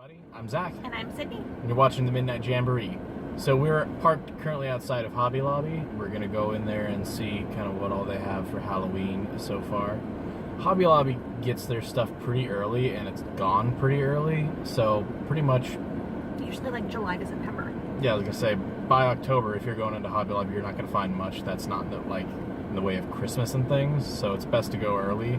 everybody. I'm Zach. And I'm Sydney. And you're watching the Midnight Jamboree. So we're parked currently outside of Hobby Lobby. We're going to go in there and see kind of what all they have for Halloween so far. Hobby Lobby gets their stuff pretty early, and it's gone pretty early. So pretty much... Usually like July to September. Yeah, I was going to say, by October, if you're going into Hobby Lobby, you're not going to find much that's not in the way of Christmas and things. So it's best to go early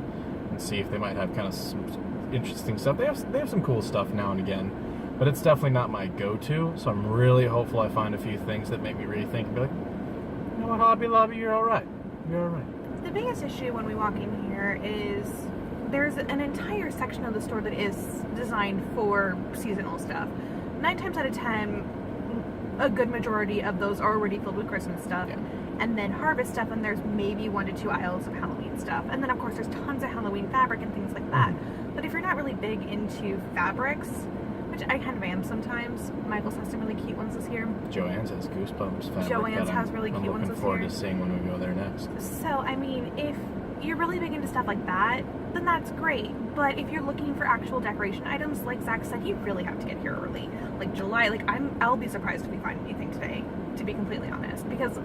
and see if they might have kind of some interesting stuff. They have some cool stuff now and again, but it's definitely not my go-to. So I'm really hopeful I find a few things that make me really think and be like, you know what, Hobby Lobby, you're all right. You're all right. The biggest issue when we walk in here is there's an entire section of the store that is designed for seasonal stuff. 9 times out of 10, a good majority of those are already filled with Christmas stuff. Yeah. And then harvest stuff, and there's maybe 1 to 2 aisles of Halloween stuff. And then of course there's tons of Halloween fabric and things like that. But if you're not really big into fabrics, which I kind of am sometimes, Michael's has some really cute ones this year. Joann's has Goosebumps fabric. Joann's has really cute ones this year. I'm looking forward to seeing when we go there next. So, I mean, if you're really big into stuff like that, then that's great. But if you're looking for actual decoration items, like Zach said, you really have to get here early. Like July, I'll be surprised if we find anything today, to be completely honest, because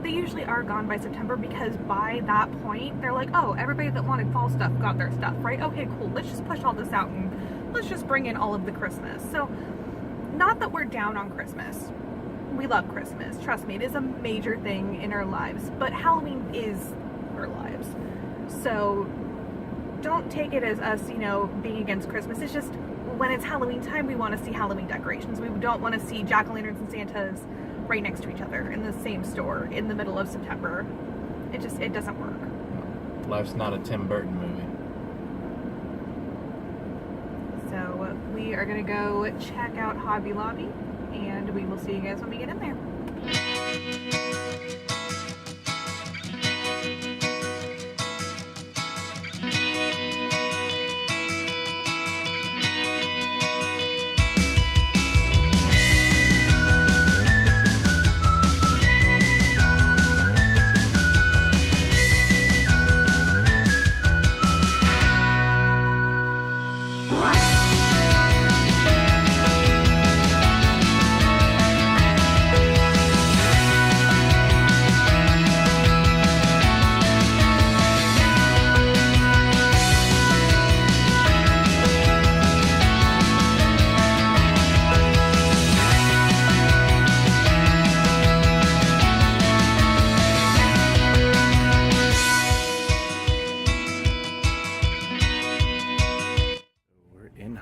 they usually are gone by September, because by that point, they're like, oh, everybody that wanted fall stuff got their stuff, right? Okay, cool, let's just push all this out and let's just bring in all of the Christmas. So, not that we're down on Christmas. We love Christmas. Trust me, it is a major thing in our lives, but Halloween is our lives. So, don't take it as us, being against Christmas. It's just, when it's Halloween time, we want to see Halloween decorations. We don't want to see jack-o'-lanterns and Santas right next to each other in the same store in the middle of September. It doesn't work. Life's not a Tim Burton movie. So we are gonna go check out Hobby Lobby, and we will see you guys when we get in there.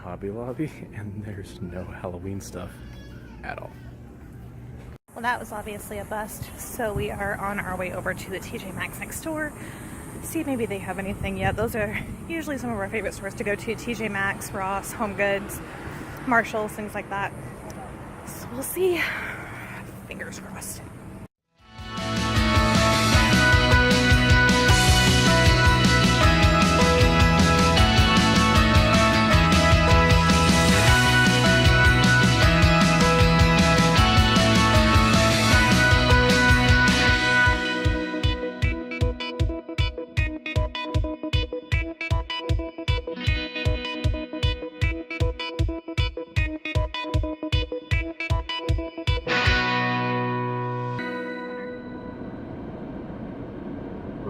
Hobby Lobby, and there's no Halloween stuff at all. Well, that was obviously a bust, so we are on our way over to the TJ Maxx next door. See if maybe they have anything yet. Those are usually some of our favorite stores to go to. TJ Maxx, Ross, Home Goods, Marshalls, things like that. So we'll see. Fingers crossed.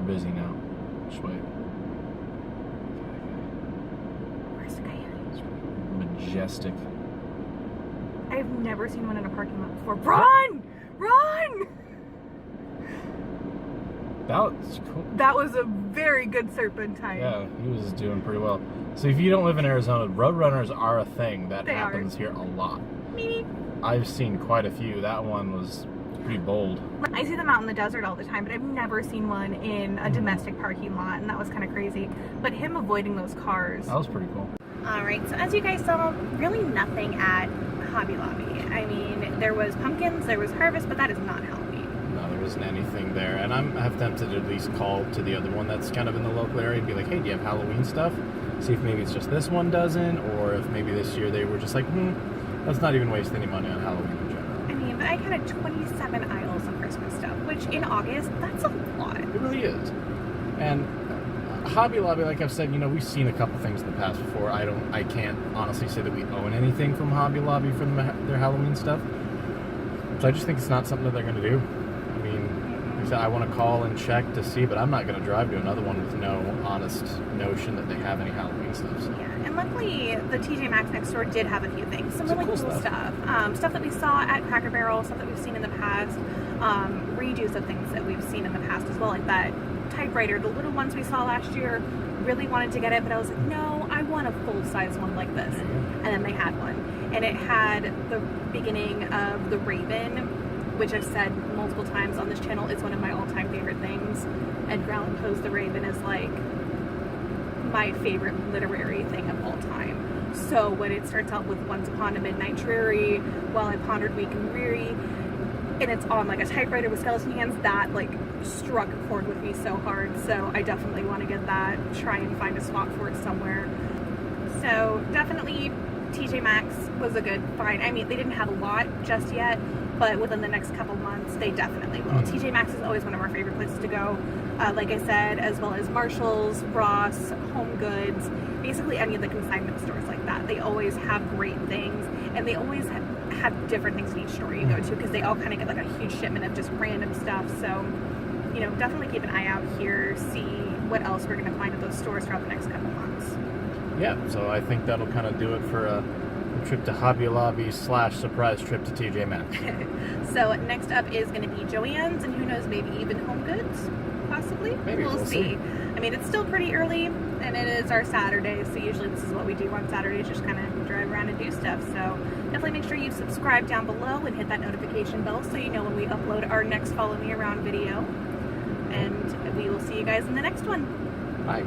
Busy now. Just wait. Where's the coyote? It's majestic. I've never seen one in a parking lot before. Run! Run! That was cool. That was a very good serpentine. Yeah, he was doing pretty well. So if you don't live in Arizona, roadrunners are a thing that happens here a lot. Maybe. I've seen quite a few. That one was pretty bold. I see them out in the desert all the time, but I've never seen one in a domestic parking lot, and that was kind of crazy. But him avoiding those cars. That was pretty cool. Alright, so as you guys saw, really nothing at Hobby Lobby. I mean, there was pumpkins, there was harvest, but that is not Halloween. No, there isn't anything there. And I'm half tempted to at least call to the other one that's kind of in the local area and be like, hey, do you have Halloween stuff? See if maybe it's just this one doesn't, or if maybe this year they were just like, let's not even waste any money on Halloween in general. I mean, but I counted 27 aisles of Christmas stuff, which in August, that's a lot. It really is. And Hobby Lobby, like I've said, we've seen a couple things in the past before. I can't honestly say that we own anything from Hobby Lobby from their Halloween stuff. So I just think it's not something that they're going to do. I mean, like I said, I want to call and check to see, but I'm not going to drive to another one with no honest notion that they have any Halloween stuff. So. Yeah, and luckily the TJ Maxx next door did have a few things, some really cool stuff. Stuff that we saw at Cracker Barrel, stuff that we've seen in the past, redos of things that we've seen in the past as well, like that typewriter, the little ones we saw last year. Really wanted to get it, but I was like, no, I want a full-size one like this. And then they had one, and it had the beginning of the Raven, which I've said multiple times on this channel is one of my all-time favorite things. Edgar Allan Poe's The Raven is like my favorite literary thing of all time. So when it starts out with Once Upon a Midnight Dreary, While I Pondered Weak and Weary, and it's on like a typewriter with skeleton hands, that like struck a chord with me so hard. So I definitely want to get that, try and find a spot for it somewhere. So definitely TJ Maxx was a good find. I mean, they didn't have a lot just yet, but within the next couple months they definitely will. TJ Maxx is always one of our favorite places to go, like I said, as well as Marshall's, Ross, Home Goods, basically any of the consignment stores like that. They always have great things, and they always have different things in each store you go to, because they all kind of get like a huge shipment of just random stuff. So definitely keep an eye out here, see what else we're going to find at those stores throughout the next couple months. Yeah, so I think that'll kind of do it for a trip to Hobby Lobby / surprise trip to TJ Maxx. So next up is going to be Joann's, and who knows, maybe even Home Goods, possibly. Maybe we'll see. I mean, it's still pretty early, and it is our Saturday, so usually this is what we do on Saturdays, just kind of drive around and do stuff. So definitely make sure you subscribe down below and hit that notification bell so you know when we upload our next Follow Me Around video. And we will see you guys in the next one. Bye.